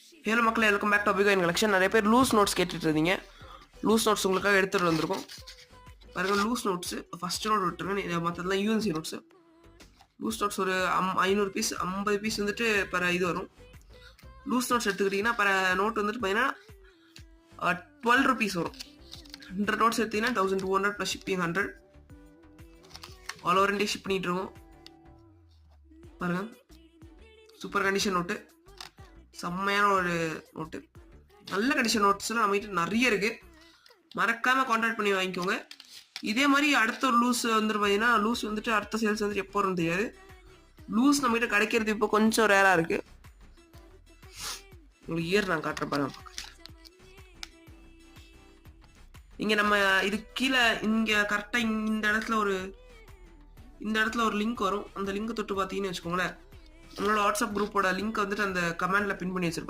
Hello மக்களே, welcome back to அபிகாயின் collection. நிறைய பேர் லூஸ் நோட்ஸ் கேட்டுட்டு இருந்தீங்க. லூஸ் நோட்ஸ் உங்களுக்காக எடுத்துகிட்டு வந்திருக்கோம். பாருங்க, லூஸ் நோட்ஸு ஃபஸ்ட் நோட் விட்டுருங்க, மற்றதெல்லாம் யூஎன்சி நோட்ஸு. லூஸ் நோட்ஸ் ஒரு 500 பீஸ் 50 பீஸ் வந்துட்டு இது வரும். லூஸ் நோட்ஸ் எடுத்துக்கிட்டிங்கன்னா நோட் வந்துட்டு பார்த்தீங்கன்னா 12 ருபீஸ் வரும். 100 நோட்ஸ் எடுத்திங்கன்னா 1200 plus shipping 100. All over India ship பண்ணிகிட்டு இருக்கோம். பாருங்கள், சூப்பர் கண்டிஷன் நோட்டு, செம்மையான ஒரு நோட்டு. நல்ல கண்டிஷன் நோட்ஸ்லாம் நம்மகிட்ட நிறைய இருக்குது. மறக்காமல் கான்டாக்ட் பண்ணி வாங்கிக்கோங்க. இதே மாதிரி அடுத்த ஒரு லூஸ் வந்துட்டு பார்த்தீங்கன்னா, லூஸ் வந்துட்டு அடுத்த சேல்ஸ் வந்துட்டு எப்போ வரும்னு தெரியாது. லூஸ் நம்மகிட்ட கிடைக்கிறது இப்போ கொஞ்சம் ரேராக இருக்குது. உங்களுக்கு இயர் நான் காட்டுறேன் பாருங்க. இங்கே நம்ம இது கீழே இங்கே கரெக்டாக இந்த இடத்துல ஒரு லிங்க் வரும். அந்த லிங்க் தொட்டு பார்த்தீங்கன்னு வச்சுக்கோங்களேன், நம்மளோட வாட்ஸ்அப் குரூப்போட லிங்க் வந்துட்டு அந்த கமெண்ட்ல பின் பண்ணி வச்சிருப்பேன்.